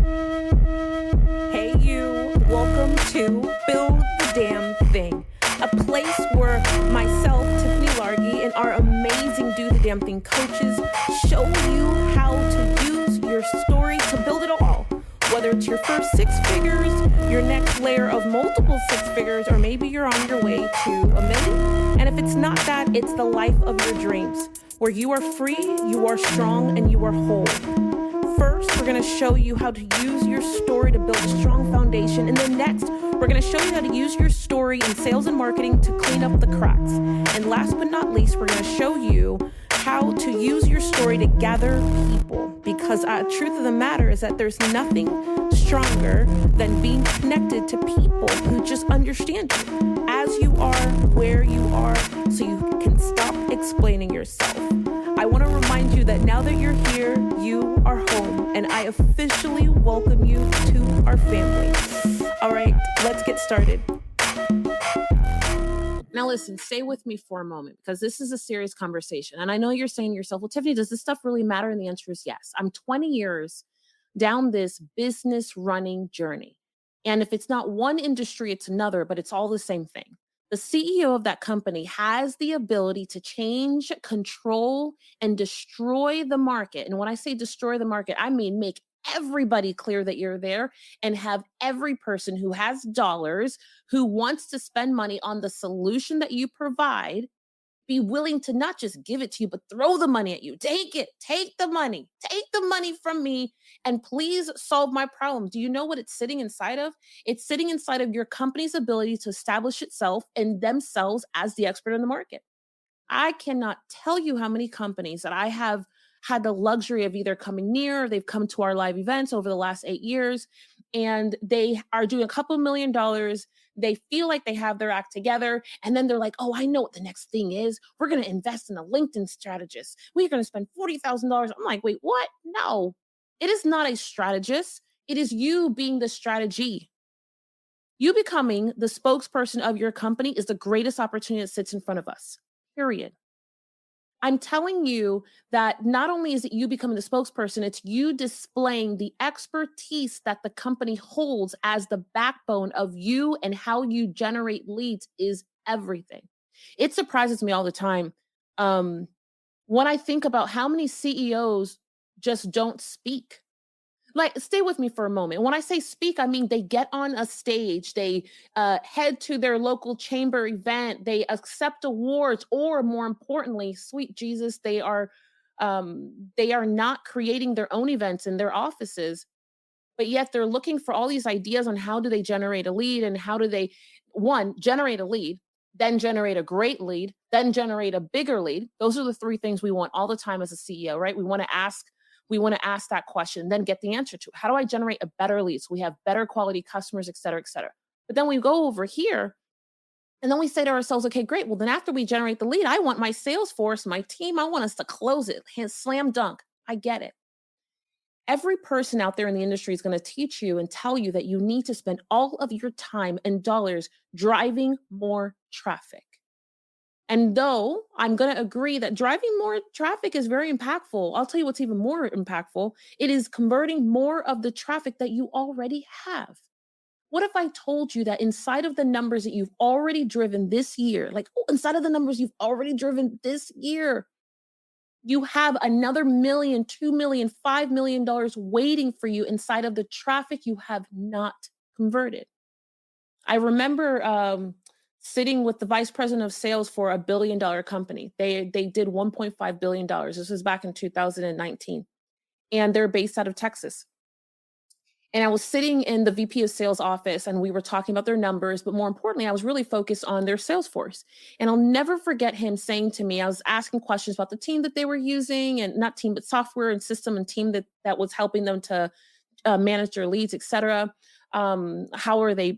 Hey you, welcome to Build the Damn Thing, a place where myself, Tiffany and our amazing Do the Damn Thing coaches show you how to use your story to build it all. Whether it's your first six figures, your next layer of multiple six figures, or maybe you're on your way to a million. And if it's not that, it's the life of your dreams, where you are free, you are strong, and you are whole. First, we're going to show you how to use your story to build a strong foundation. And then next, we're going to show you how to use your story in sales and marketing to clean up the cracks. And last but not least, we're going to show you how to use your story to gather people. Because truth of the matter is that there's nothing stronger than being connected to people who just understand you as you are, where you are, so you can stop explaining yourself. I want to remind you that now that you're here, you are home, and I officially welcome you to our family. All right, let's get started. Now listen, stay with me for a moment, because this is a serious conversation. And I know you're saying to yourself, well, Tiffany, does this stuff really matter? And the answer is yes. I'm 20 years down this business running journey. And if it's not one industry, it's another, but it's all the same thing. The CEO of that company has the ability to change, control, and destroy the market. And when I say destroy the market, I mean make everybody clear that you're there and have every person who has dollars, who wants to spend money on the solution that you provide, be willing to not just give it to you, but throw the money at you. Take it, take the money from me, and please solve my problem. Do you know what it's sitting inside of? It's sitting inside of your company's ability to establish itself and themselves as the expert in the market. I cannot tell you how many companies that I have had the luxury of either coming near, they've come to our live events over the last 8 years, and they are doing a couple $1,000,000. They feel like they have their act together. And then they're like, oh, I know what the next thing is. We're going to invest in a LinkedIn strategist. We're going to spend $40,000. I'm like, wait, what? No, it is not a strategist. It is you being the strategy. You becoming the spokesperson of your company is the greatest opportunity that sits in front of us, period. I'm telling you that not only is it you becoming the spokesperson, it's you displaying the expertise that the company holds as the backbone of you, and how you generate leads is everything. It surprises me all the time when I think about how many CEOs just don't speak. Like, stay with me for a moment. When I say speak, I mean they get on a stage, they head to their local chamber event, they accept awards, or more importantly, sweet Jesus, they are not creating their own events in their offices, but yet they're looking for all these ideas on how do they generate a lead, and how do they, one, generate a lead, then generate a great lead, then generate a bigger lead. Those are the three things we want all the time as a CEO, right? We want to ask that question, then get the answer to it. How do I generate a better lead so we have better quality customers, et cetera, et cetera. But then we go over here and then we say to ourselves, okay, great. Well, then after we generate the lead, I want my sales force, my team, I want us to close it. Slam dunk. I get it. Every person out there in the industry is going to teach you and tell you that you need to spend all of your time and dollars driving more traffic. And though I'm going to agree that driving more traffic is very impactful, I'll tell you what's even more impactful. It is converting more of the traffic that you already have. What if I told you that inside of the numbers that you've already driven this year, like inside of the numbers you've already driven this year, you have another million, 2 million, $5 million waiting for you inside of the traffic you have not converted. I remember sitting with the vice president of sales for a $1 billion company. They did $1.5 billion. This was back in 2019, and they're based out of Texas. And I was sitting in the VP of sales office, and we were talking about their numbers, but more importantly, I was really focused on their sales force. And I'll never forget him saying to me, I was asking questions about the team that they were using, and not team, but software and system and team that was helping them to manage their leads, et cetera. How are they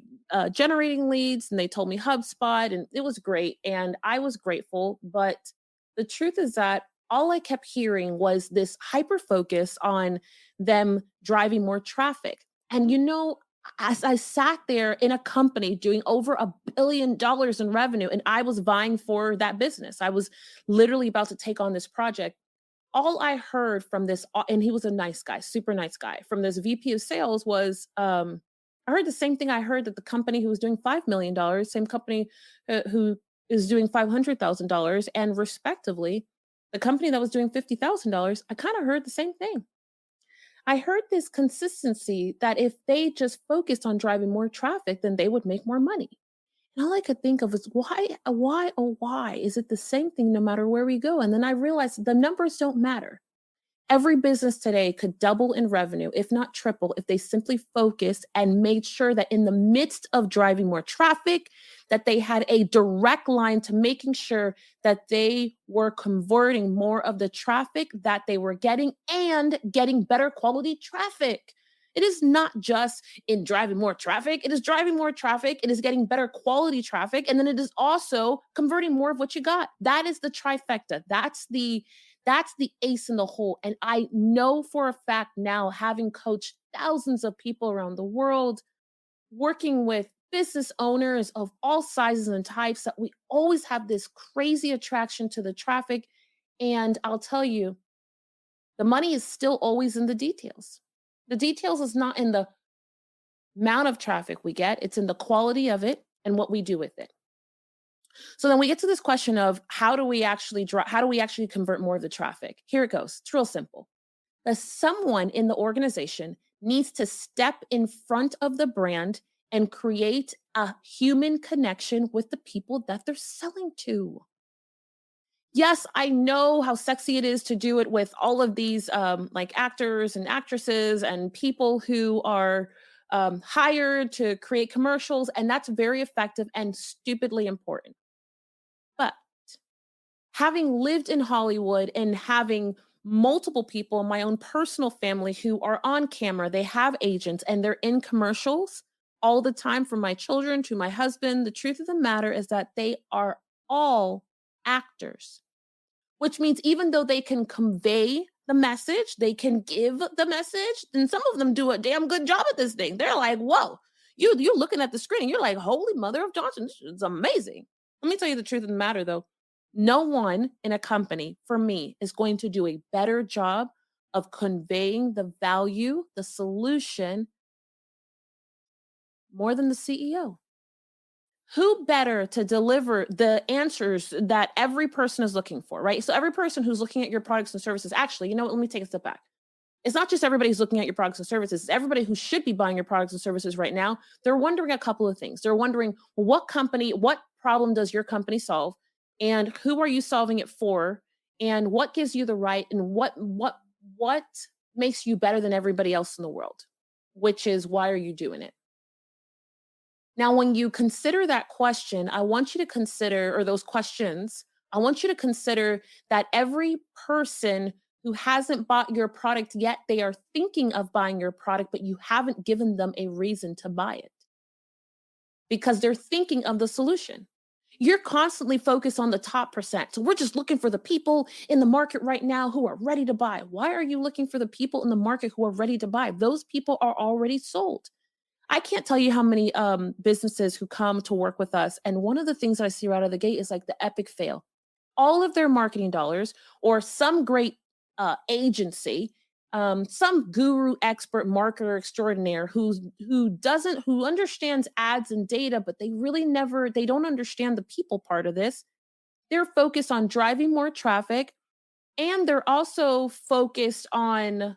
generating leads? And they told me HubSpot, and it was great. And I was grateful. But the truth is that all I kept hearing was this hyper focus on them driving more traffic. And as I sat there in a company doing over $1 billion in revenue, and I was vying for that business, I was literally about to take on this project. all I heard from this, and he was a nice guy, super nice guy, from this VP of sales was, I heard the same thing I heard that the company who was doing $5 million, same company who is doing $500,000, and respectively, the company that was doing $50,000. I kind of heard the same thing. I heard this consistency that if they just focused on driving more traffic, then they would make more money. And all I could think of is why, oh, why is it the same thing no matter where we go? And then I realized the numbers don't matter. Every business today could double in revenue, if not triple, if they simply focused and made sure that in the midst of driving more traffic, that they had a direct line to making sure that they were converting more of the traffic that they were getting and getting better quality traffic. It is not just in driving more traffic, it is driving more traffic, it is getting better quality traffic, and then it is also converting more of what you got. That is the trifecta. That's the ace in the hole. And I know for a fact now, having coached thousands of people around the world, working with business owners of all sizes and types, that we always have this crazy attraction to the traffic. And I'll tell you, the money is still always in the details. The details is not in the amount of traffic we get, it's in the quality of it and what we do with it. So then we get to this question of how do we actually convert more of the traffic? Here it goes. It's real simple. That someone in the organization needs to step in front of the brand and create a human connection with the people that they're selling to. Yes, I know how sexy it is to do it with all of these like actors and actresses and people who are hired to create commercials, and that's very effective and stupidly important. But having lived in Hollywood and having multiple people in my own personal family who are on camera, they have agents and they're in commercials all the time, from my children to my husband. The truth of the matter is that they are all actors, which means even though they can convey the message, they can give the message, and some of them do a damn good job at this thing. They're like, whoa, you're looking at the screen and you're like, holy mother of Johnson, this is amazing. Let me tell you the truth of the matter though. No one in a company, for me, is going to do a better job of conveying the value, the solution, more than the CEO. Who better to deliver the answers that every person is looking for, right? So every person who's looking at your products and services, actually, you know what? Let me take a step back. It's not just everybody who's looking at your products and services, it's everybody who should be buying your products and services right now. They're wondering a couple of things. They're wondering, well, what problem does your company solve? And who are you solving it for? And what gives you the right, and what makes you better than everybody else in the world? Which is, why are you doing it? Now, when you consider that question, I want you to consider, or those questions, I want you to consider that every person who hasn't bought your product yet, they are thinking of buying your product, but you haven't given them a reason to buy it because they're thinking of the solution. You're constantly focused on the top percent. So we're just looking for the people in the market right now who are ready to buy. Why are you looking for the people in the market who are ready to buy? Those people are already sold. I can't tell you how many businesses who come to work with us, and one of the things that I see right out of the gate is like the epic fail. All of their marketing dollars, or some great agency, some guru, expert, marketer extraordinaire who understands ads and data, but they don't understand the people part of this. They're focused on driving more traffic, and they're also focused on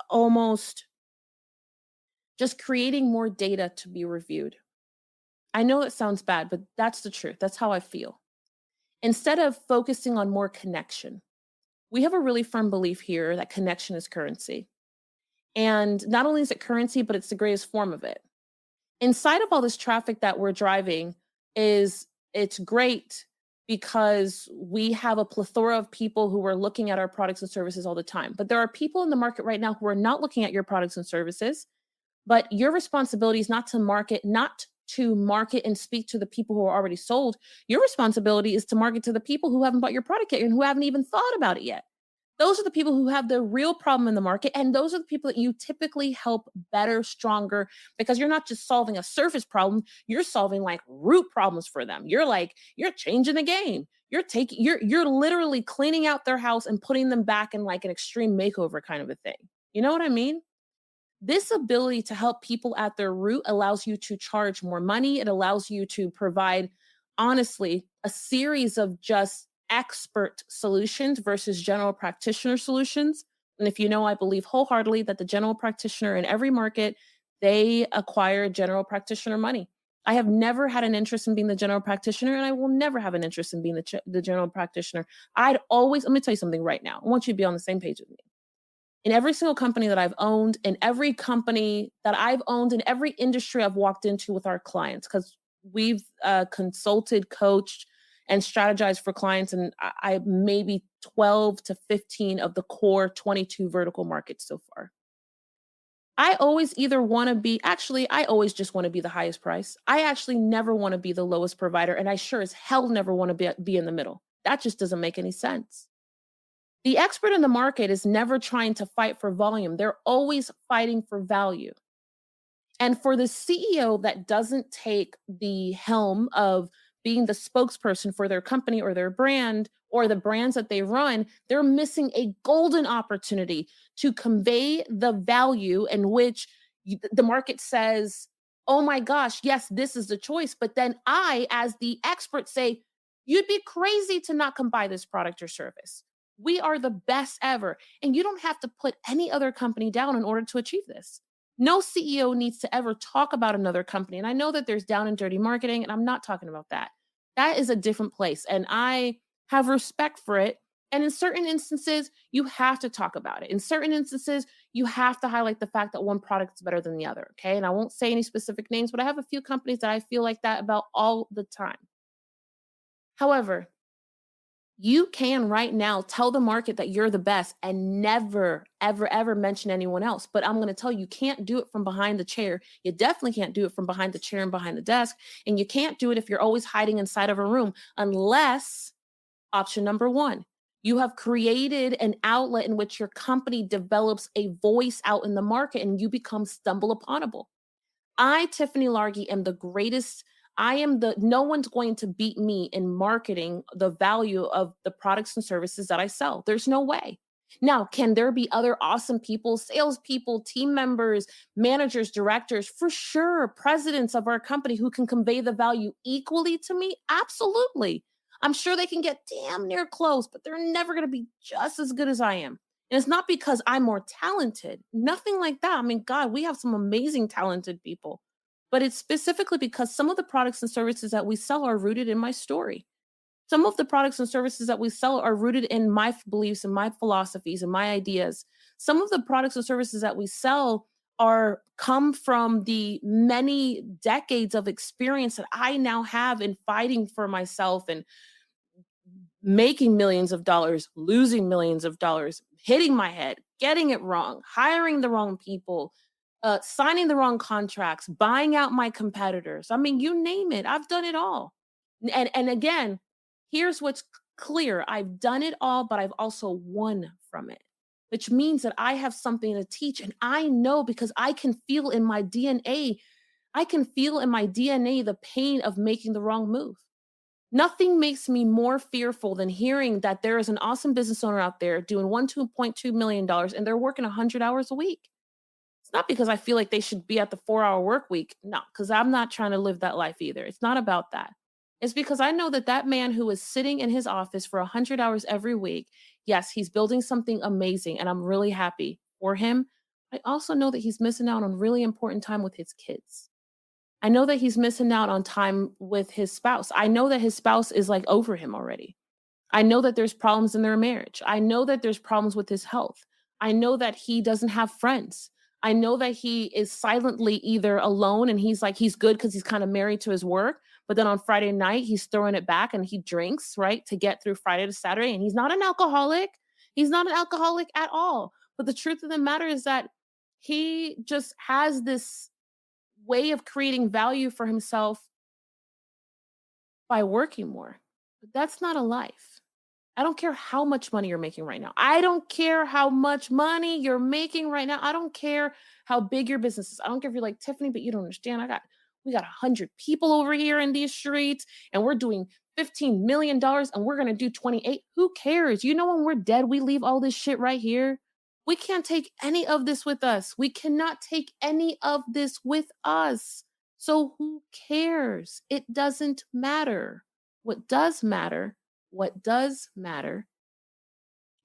almost just creating more data to be reviewed. I know it sounds bad, but that's the truth. That's how I feel. Instead of focusing on more connection, we have a really firm belief here that connection is currency. And not only is it currency, but it's the greatest form of it. Inside of all this traffic that we're driving, it's great because we have a plethora of people who are looking at our products and services all the time. But there are people in the market right now who are not looking at your products and services. But your responsibility is not to market and speak to the people who are already sold. Your responsibility is to market to the people who haven't bought your product yet and who haven't even thought about it yet. Those are the people who have the real problem in the market. And those are the people that you typically help better, stronger, because you're not just solving a surface problem, you're solving like root problems for them. You're changing the game. You're literally cleaning out their house and putting them back in like an extreme makeover kind of a thing. You know what I mean? This ability to help people at their root allows you to charge more money. It allows you to provide, honestly, a series of just expert solutions versus general practitioner solutions. And if you know, I believe wholeheartedly that the general practitioner in every market, they acquire general practitioner money. I have never had an interest in being the general practitioner, and I will never have an interest in being the general practitioner. I'd always, let me tell you something right now. I want you to be on the same page with me. In every single company that I've owned, in every company that I've owned, in every industry I've walked into with our clients, because we've consulted, coached, and strategized for clients, and I maybe 12 to 15 of the core 22 vertical markets so far. I always either want to be, actually, I always just want to be the highest price. I actually never want to be the lowest provider, and I sure as hell never want to be in the middle. That just doesn't make any sense. The expert in the market is never trying to fight for volume. They're always fighting for value. And for the CEO that doesn't take the helm of being the spokesperson for their company or their brand or the brands that they run, they're missing a golden opportunity to convey the value in which the market says, oh my gosh, yes, this is the choice. But then I, as the expert, say, you'd be crazy to not come buy this product or service. We are the best ever. And you don't have to put any other company down in order to achieve this. No CEO needs to ever talk about another company. And I know that there's down and dirty marketing, and I'm not talking about that. That is a different place. And I have respect for it. And in certain instances, you have to talk about it. In certain instances, you have to highlight the fact that one product is better than the other. Okay. And I won't say any specific names, but I have a few companies that I feel like that about all the time. However, you can right now tell the market that you're the best and never, ever, ever mention anyone else. But I'm going to tell you, you can't do it from behind the chair. You definitely can't do it from behind the chair and behind the desk. And you can't do it if you're always hiding inside of a room, unless option number one, you have created an outlet in which your company develops a voice out in the market and you become stumble uponable. I, Tiffany Largy, am the greatest. I am the, no one's going to beat me in marketing the value of the products and services that I sell. There's no way. Now, can there be other awesome people, salespeople, team members, managers, directors, for sure, presidents of our company who can convey the value equally to me? Absolutely. I'm sure they can get damn near close, but they're never going to be just as good as I am. And it's not because I'm more talented, nothing like that. I mean, God, we have some amazing talented people, but it's specifically because some of the products and services that we sell are rooted in my story. Some of the products and services that we sell are rooted in my beliefs and my philosophies and my ideas. Some of the products and services that we sell are come from the many decades of experience that I now have in fighting for myself and making millions of dollars, losing millions of dollars, hitting my head, getting it wrong, hiring the wrong people, signing the wrong contracts, buying out my competitors. I mean, you name it, I've done it all. And again, here's what's clear: I've done it all, but I've also won from it, which means that I have something to teach. And I know because I can feel in my DNA, I can feel in my DNA the pain of making the wrong move. Nothing makes me more fearful than hearing that there is an awesome business owner out there doing $2.2 million and they're working 100 hours a week. It's not because I feel like they should be at the 4-hour work week. No, because I'm not trying to live that life either. It's not about that. It's because I know that that man who is sitting in his office for 100 hours every week, yes, he's building something amazing and I'm really happy for him. I also know that he's missing out on really important time with his kids. I know that he's missing out on time with his spouse. I know that his spouse is like over him already. I know that there's problems in their marriage. I know that there's problems with his health. I know that he doesn't have friends. I know that he is silently either alone and he's like, he's good because he's kind of married to his work. But then on Friday night, he's throwing it back and he drinks, right, to get through Friday to Saturday. And he's not an alcoholic. He's not an alcoholic at all. But the truth of the matter is that he just has this way of creating value for himself by working more. But that's not a life. I don't care how much money you're making right now. I don't care how much money you're making right now. I don't care how big your business is. I don't care if you're like Tiffany, but you don't understand. We got 100 people over here in these streets and we're doing $15 million and we're going to do 28. Who cares? You know, when we're dead, we leave all this shit right here. We can't take any of this with us. We cannot take any of this with us. So who cares? It doesn't matter. What does matter, what does matter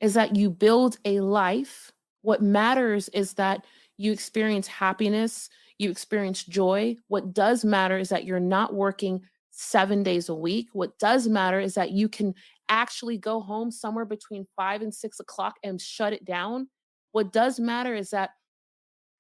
is that you build a life. What matters is that you experience happiness, you experience joy. What does matter is that you're not working 7 days a week. What does matter is that you can actually go home somewhere between 5 and 6 o'clock and shut it down. What does matter is that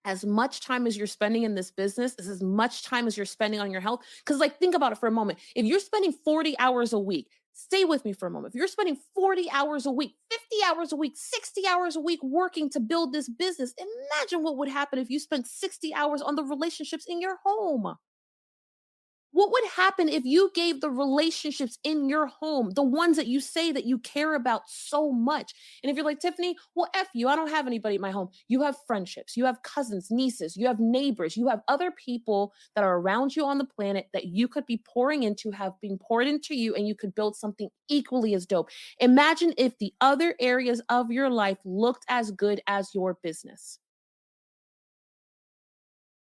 as much time as you're spending in this business is as much time as you're spending on your health. Because, like, think about it for a moment. If you're spending 40 hours a week, stay with me for a moment. If you're spending 40 hours a week, 50 hours a week, 60 hours a week working to build this business, imagine what would happen if you spent 60 hours on the relationships in your home. What would happen if you gave the relationships in your home, the ones that you say that you care about so much? And if you're like, Tiffany, well, F you, I don't have anybody at my home. You have friendships, you have cousins, nieces, you have neighbors, you have other people that are around you on the planet that you could be pouring into, have been poured into you, and you could build something equally as dope. Imagine if the other areas of your life looked as good as your business.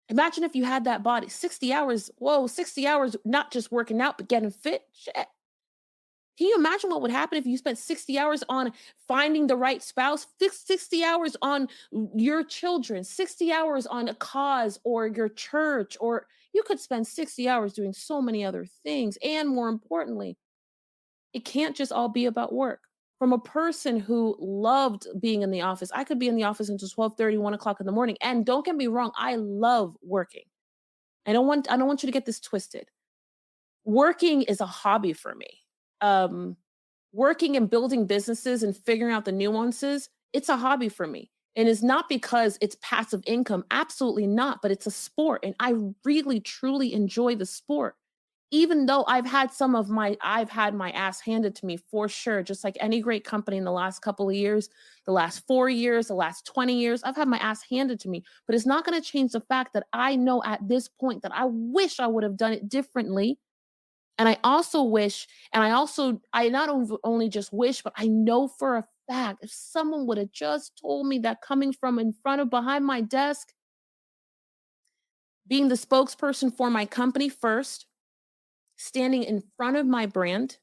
Imagine if you had that body, 60 hours. Whoa, 60 hours, not just working out, but getting fit. Shit. Can you imagine what would happen if you spent 60 hours on finding the right spouse, 60 hours on your children, 60 hours on a cause or your church, or you could spend 60 hours doing so many other things. And more importantly, it can't just all be about work. From a person who loved being in the office, I could be in the office until 12:30, 1 o'clock in the morning. And don't get me wrong, I love working. I don't want you to get this twisted. Working is a hobby for me. Um, Working and building businesses and figuring out the nuances, it's a hobby for me. And it's not because it's passive income, absolutely not, but it's a sport and I really truly enjoy the sport. Even though I've had my ass handed to me for sure, just like any great company in the last couple of years, the last 4 years, the last 20 years, I've had my ass handed to me, but it's not going to change the fact that I know at this point that I wish I would have done it differently. And I also wish, and I not only just wish, but I know for a fact if someone would have just told me that coming from in front of behind my desk, being the spokesperson for my company first, standing in front of my brand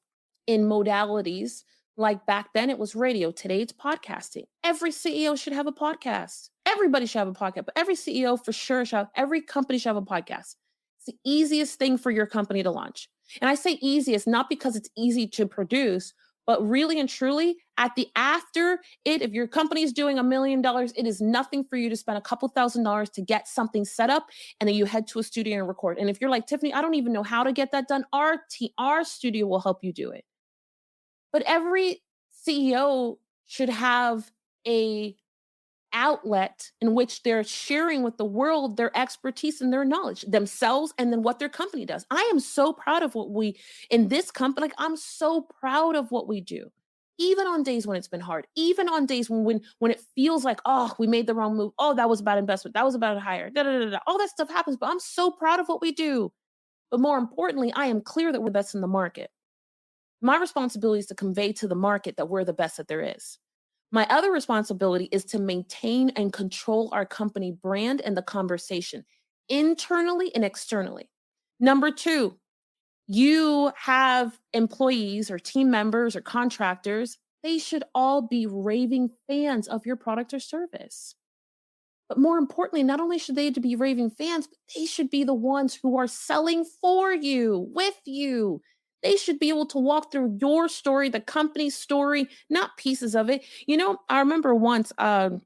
in modalities like back then it was radio, today it's podcasting. Every CEO should have a podcast. Everybody should have a podcast, but every CEO for sure should have, every company should have a podcast. It's the easiest thing for your company to launch. And I say easiest not because it's easy to produce, but really and truly at the after it, if your company is doing $1 million, it is nothing for you to spend a couple $1,000s to get something set up and then you head to a studio and record. And if you're like, Tiffany, I don't even know how to get that done, our studio will help you do it. But every CEO should have a outlet in which they're sharing with the world their expertise and their knowledge themselves and then what their company does. I am so proud of what we in this company, like I'm so proud of what we do. Even on days when it's been hard, even on days when it feels like, oh, we made the wrong move. Oh, that was a bad investment. That was a bad hire. Da, da, da, da. All that stuff happens, but I'm so proud of what we do. But more importantly, I am clear that we're the best in the market. My responsibility is to convey to the market that we're the best that there is. My other responsibility is to maintain and control our company brand and the conversation internally and externally. Number two, you have employees or team members or contractors. They should all be raving fans of your product or service. But more importantly, not only should they be raving fans, but they should be the ones who are selling for you, with you. They should be able to walk through your story, the company's story, not pieces of it. You know, I remember once there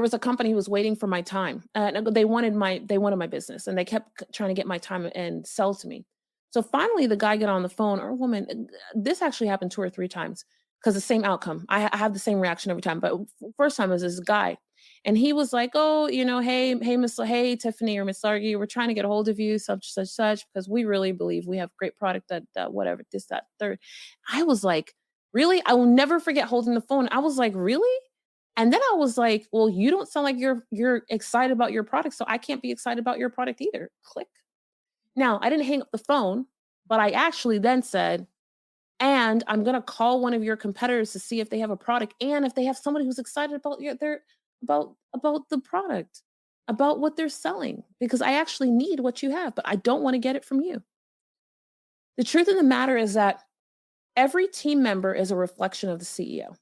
was a company who was waiting for my time. They wanted my business, and they kept trying to get my time and sell to me. So finally, the guy got on the phone or woman. This actually happened 2 or 3 times because the same outcome. I have the same reaction every time. But first time was this guy, and he was like, "Oh, hey, hey, Tiffany or Miss Largy, we're trying to get a hold of you, such because we really believe we have great product that whatever this that third." I was like. Really? I will never forget holding the phone. I was like, "Really?" And then I was like, "Well, you don't sound like you're excited about your product, so I can't be excited about your product either." Click. Now, I didn't hang up the phone, but I actually then said, "And I'm gonna call one of your competitors to see if they have a product and if they have somebody who's excited about their about the product, about what they're selling, because I actually need what you have, but I don't want to get it from you." The truth of the matter is that every team member is a reflection of the CEO.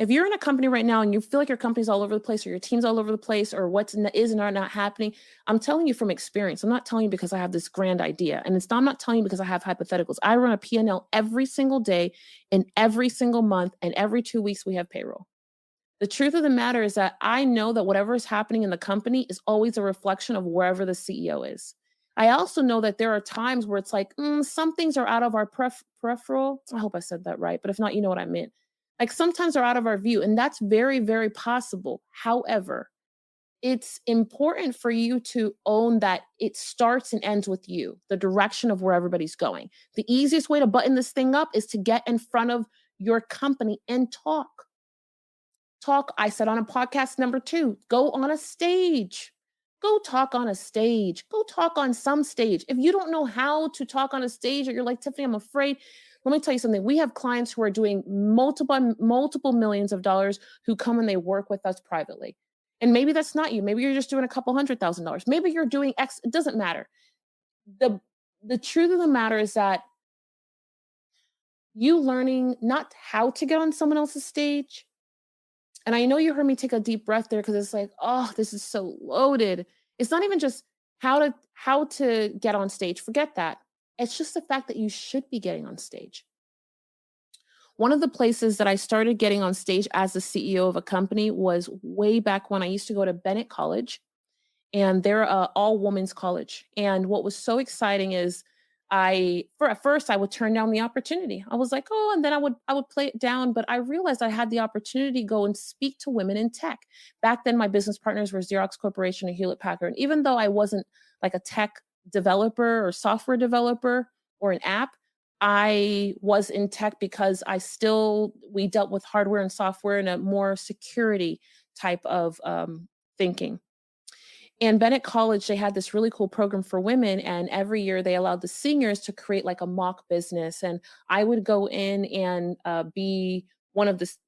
If you're in a company right now and you feel like your company's all over the place or your team's all over the place or is and are not happening, I'm telling you from experience. I'm not telling you because I have this grand idea. And I'm not telling you because I have hypotheticals. I run a P&L every single day and every single month and every 2 weeks we have payroll. The truth of the matter is that I know that whatever is happening in the company is always a reflection of wherever the CEO is. I also know that there are times where it's like, some things are out of our peripheral. I hope I said that right, but if not, you know what I meant. Like sometimes they're out of our view, and that's very, very possible. However, it's important for you to own that it starts and ends with you, the direction of where everybody's going. The easiest way to button this thing up is to get in front of your company and talk. Talk, I said on a podcast number 2, go on a stage. Go talk on a stage. Go talk on some stage. If you don't know how to talk on a stage or you're like, "Tiffany, I'm afraid." Let me tell you something. We have clients who are doing multiple millions of dollars who come and they work with us privately. And maybe that's not you. Maybe you're just doing a couple $100,000. Maybe you're doing X. It doesn't matter. The the truth of the matter is that you learning not how to get on someone else's stage, and I know you heard me take a deep breath there because it's like, oh, this is so loaded. It's not even just how to get on stage. Forget that. It's just the fact that you should be getting on stage. One of the places that I started getting on stage as the CEO of a company was way back when I used to go to Bennett College, and they're a all women's college. And what was so exciting is at first I would turn down the opportunity. I was like, oh, and then I would play it down, but I realized I had the opportunity to go and speak to women in tech. Back then my business partners were Xerox Corporation and Hewlett Packard. And even though I wasn't like a tech developer or software developer or an app, I was in tech because we dealt with hardware and software in a more security type of thinking. And Bennett College, they had this really cool program for women, and every year they allowed the seniors to create like a mock business. And I would go in and one of the s-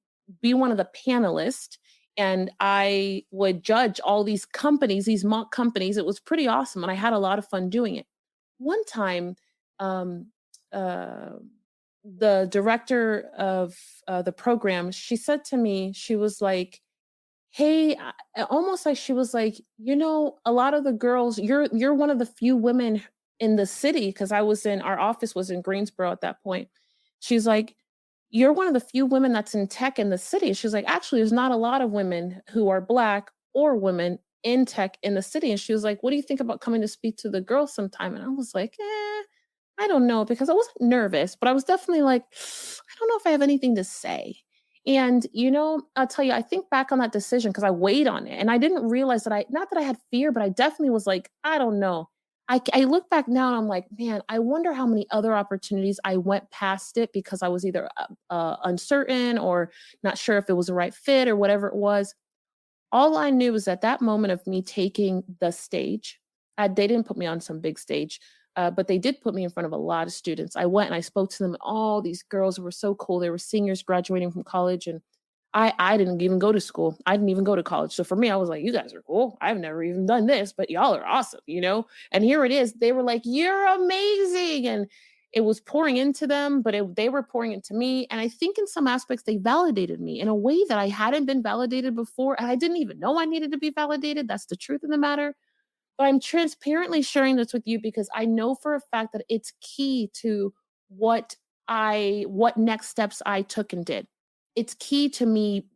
be one of the panelists, and I would judge all these companies, these mock companies. It was pretty awesome, and I had a lot of fun doing it. One time, um, uh, the director of the program, she said to me, she was like, "Hey," almost like she was like, "A lot of the girls, you're one of the few women in the city," because our office was in Greensboro at that point. She's like, "You're one of the few women that's in tech in the city." She's like, "Actually, there's not a lot of women who are black or women in tech in the city." And she was like, "What do you think about coming to speak to the girls sometime?" And I was like, I don't know, because I wasn't nervous, but I was definitely like, I don't know if I have anything to say. And, I'll tell you, I think back on that decision because I weighed on it and I didn't realize that not that I had fear, but I definitely was like, I don't know. I look back now and I'm like, man, I wonder how many other opportunities I went past it because I was either uncertain or not sure if it was the right fit or whatever it was. All I knew was at that moment of me taking the stage, they didn't put me on some big stage, but they did put me in front of a lot of students. I went and I spoke to them. All these girls were so cool. They were seniors graduating from college, and I didn't even go to school. I didn't even go to college. So for me, I was like, you guys are cool. I've never even done this, but y'all are awesome. And here it is. They were like, you're amazing. And it was pouring into them, but they were pouring into me. And I think in some aspects, they validated me in a way that I hadn't been validated before. And I didn't even know I needed to be validated. That's the truth of the matter. But I'm transparently sharing this with you because I know for a fact that it's key to what next steps I took and did. It's key to me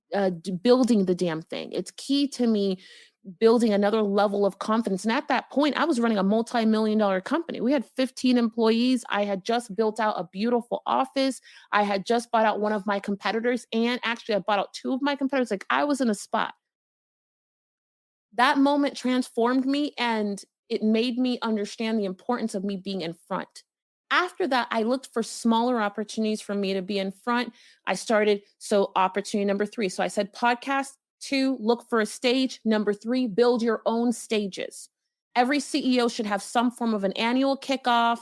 building the damn thing. It's key to me building another level of confidence. And at that point, I was running a multi-million dollar company. We had 15 employees. I had just built out a beautiful office. I had just bought out one of my competitors. And actually, I bought out two of my competitors. Like I was in a spot. That moment transformed me and it made me understand the importance of me being in front. After that, I looked for smaller opportunities for me to be in front. I started, so opportunity number 3. So I said podcast, 2, look for a stage. Number 3, build your own stages. Every CEO should have some form of an annual kickoff,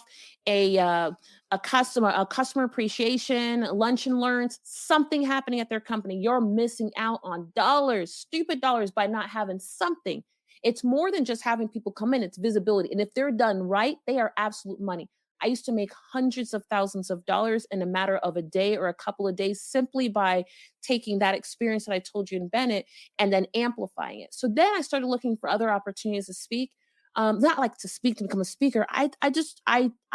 a uh, a customer appreciation, lunch and learns, something happening at their company. You're missing out on dollars, stupid dollars, by not having something. It's more than just having people come in, it's visibility. And if they're done right, they are absolute money. I used to make hundreds of thousands of dollars in a matter of a day or a couple of days simply by taking that experience that I told you in Bennett and then amplifying it. So then I started looking for other opportunities to speak. Not like to speak to become a speaker. I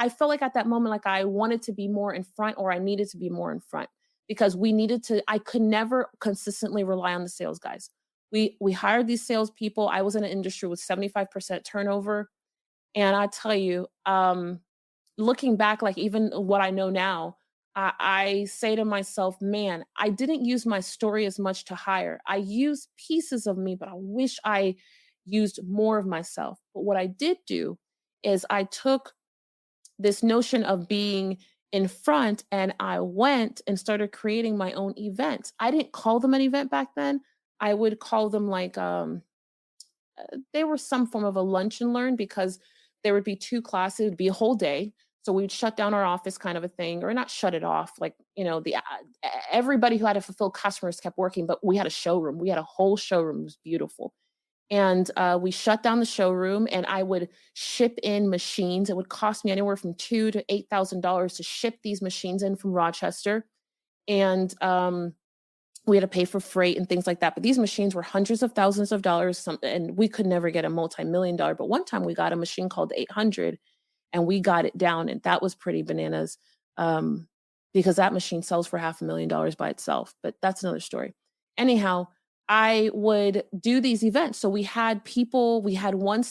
felt like at that moment like I wanted to be more in front, or I needed to be more in front, because we needed to. I could never consistently rely on the sales guys. We hired these salespeople. I was in an industry with 75% turnover, and I tell you, looking back, like even what I know now, I say to myself, man, I didn't use my story as much to hire. I used pieces of me, but I wish I used more of myself. But what I did do is I took this notion of being in front and I went and started creating my own events. I didn't call them an event back then. I would call them like they were some form of a lunch and learn, because there would be 2 classes, it would be a whole day. So we'd shut down our office kind of a thing, or not shut it off. Like, everybody who had to fulfill customers kept working, but we had a showroom. We had a whole showroom. It was beautiful. And we shut down the showroom, and I would ship in machines. It would cost me anywhere from $2,000 to $8,000 to ship these machines in from Rochester. And we had to pay for freight and things like that. But these machines were hundreds of thousands of dollars, and we could never get a multi-million dollar. But one time we got a machine called the 800, and we got it down, and that was pretty bananas, um, because that machine sells for $500,000 by itself. But that's another story. Anyhow, I would do these events. So we had people, we had one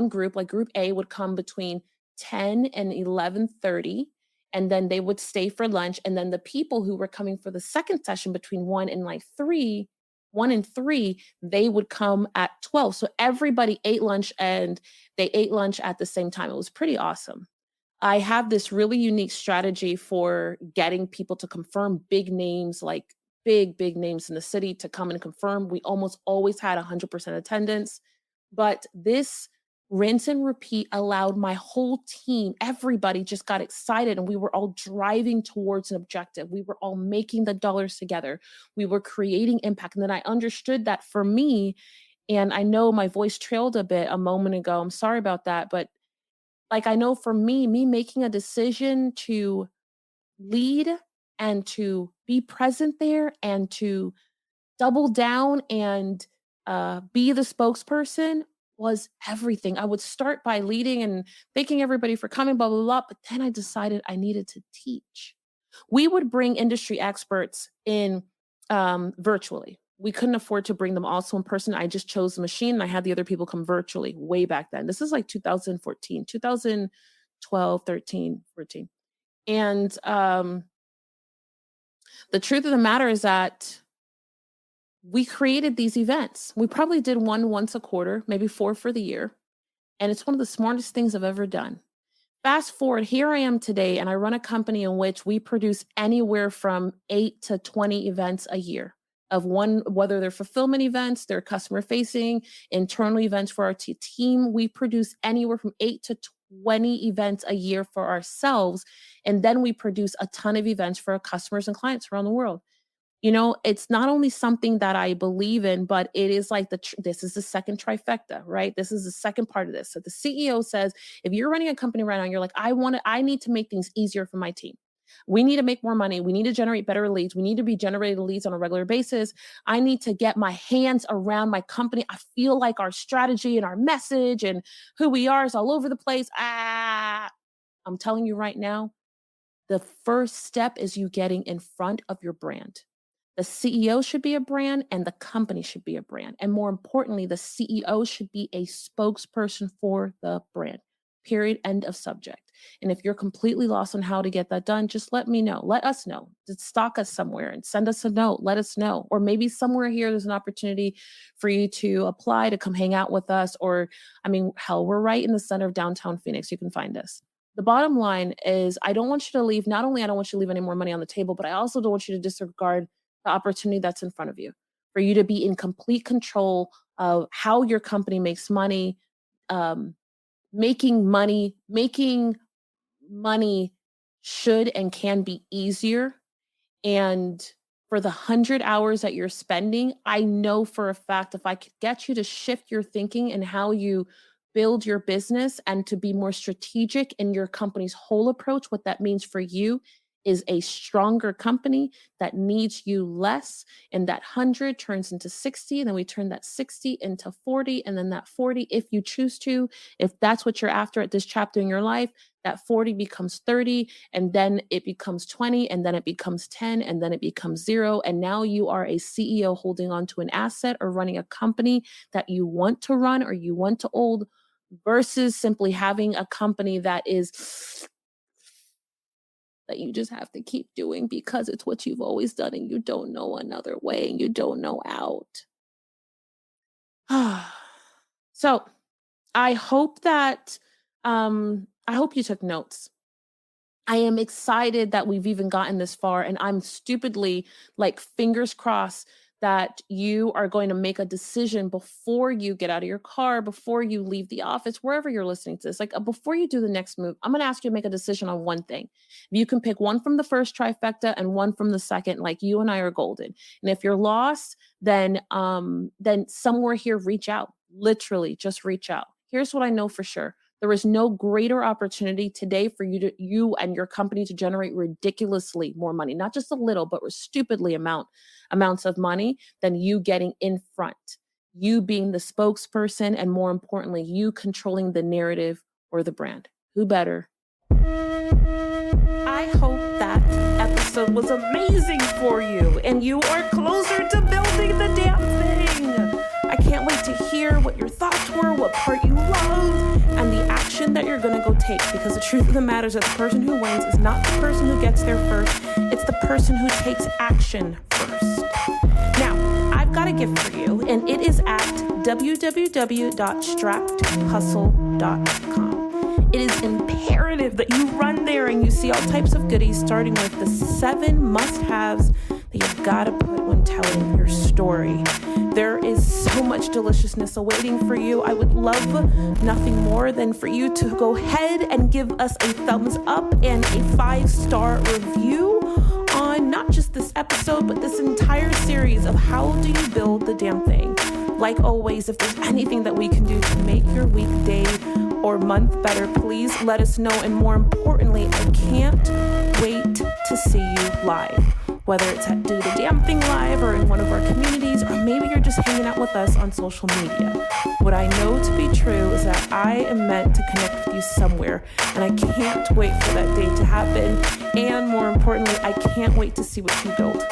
group, like group A would come between 10 and 11:30, and then they would stay for lunch. And then the people who were coming for the second session between 1 and 3, they would come at 12. So everybody ate lunch, and they ate lunch at the same time. It was pretty awesome. I have this really unique strategy for getting people to confirm, big names, like big names in the city, to come and confirm. We almost always had 100% attendance. But this rinse and repeat allowed my whole team, everybody just got excited, and we were all driving towards an objective. We were all making the dollars together. We were creating impact. And then I understood that for me, and I know my voice trailed a bit a moment ago. I'm sorry about that. But like, I know for me making a decision to lead and to be present there and to double down and be the spokesperson was everything. I would start by leading and thanking everybody for coming, blah, blah, blah. But then I decided I needed to teach. We would bring industry experts in virtually. We couldn't afford to bring them also in person. I just chose the machine and I had the other people come virtually way back then. This is like 2014, 2012, 13, 14. And the truth of the matter is that we created these events. We probably did one once a quarter, maybe 4 for the year. And it's one of the smartest things I've ever done. Fast forward, here I am today, and I run a company in which we produce anywhere from 8 to 20 events a year. Of one, whether they're fulfillment events, they're customer facing, internal events for our team, we produce anywhere from 8 to 20 events a year for ourselves. And then we produce a ton of events for our customers and clients around the world. It's not only something that I believe in, but it is like this is the second trifecta, right? This is the second part of this. So the CEO says, if you're running a company right now, you're like, I need to make things easier for my team. We need to make more money. We need to generate better leads. We need to be generating leads on a regular basis. I need to get my hands around my company. I feel like our strategy and our message and who we are is all over the place. I'm telling you right now, the first step is you getting in front of your brand. The CEO should be a brand and the company should be a brand. And more importantly, the CEO should be a spokesperson for the brand. Period. End of subject. And if you're completely lost on how to get that done, just let me know. Let us know. Just stalk us somewhere and send us a note. Let us know. Or maybe somewhere here there's an opportunity for you to apply to come hang out with us. Or, I mean, hell, we're right in the center of downtown Phoenix. You can find us. the bottom line is I don't want you to leave. Not only I don't want you to leave any more money on the table, but I also don't want you to disregard the opportunity that's in front of you for you to be in complete control of how your company makes money, um, making money should and can be easier. And for the 100 hours that you're spending, I know for a fact if I could get you to shift your thinking and how you build your business and to be more strategic in your company's whole approach, what that means for you is a stronger company that needs you less. And that 100 turns into 60. And then we turn that 60 into 40. And then that 40, if you choose to, if that's what you're after at this chapter in your life, that 40 becomes 30, and then it becomes 20, and then it becomes 10, and then it becomes 0. And now you are a CEO holding on to an asset or running a company that you want to run or you want to hold versus simply having a company that is that you just have to keep doing because it's what you've always done and you don't know another way and you don't know out. So I hope that I hope you took notes. I am excited that we've even gotten this far, and I'm stupidly like fingers crossed that you are going to make a decision before you get out of your car, before you leave the office, wherever you're listening to this. Like before you do the next move, I'm going to ask you to make a decision on one thing. If you can pick one from the first trifecta and one from the second, like you and I are golden. And if you're lost, then somewhere here, reach out. Literally, just reach out. Here's what I know for sure. There is no greater opportunity today for you and your company to generate ridiculously more money, not just a little, but stupidly amounts of money than you getting in front, you being the spokesperson, and more importantly, you controlling the narrative or the brand. Who better? I hope that episode was amazing for you and you are closer to building the damn thing. I can't wait to hear what your thoughts were, what part you loved, and the action that you're going to go take, because the truth of the matter is that the person who wins is not the person who gets there first. It's the person who takes action first. Now, I've got a gift for you, and it is at www.distracthustle.com. It is imperative that you run there and you see all types of goodies, starting with the 7 must-haves that you've got to put when telling your story. There is so much deliciousness awaiting for you. I would love nothing more than for you to go ahead and give us a thumbs up and a 5-star review on not just this episode, but this entire series of how do you build the damn thing. Like always, if there's anything that we can do to make your week, day, or month better, please let us know. And more importantly, I can't wait to see you live. Whether it's at Do the Damn Thing Live or in one of our communities, or maybe you're just hanging out with us on social media. What I know to be true is that I am meant to connect with you somewhere, and I can't wait for that day to happen. And more importantly, I can't wait to see what you build.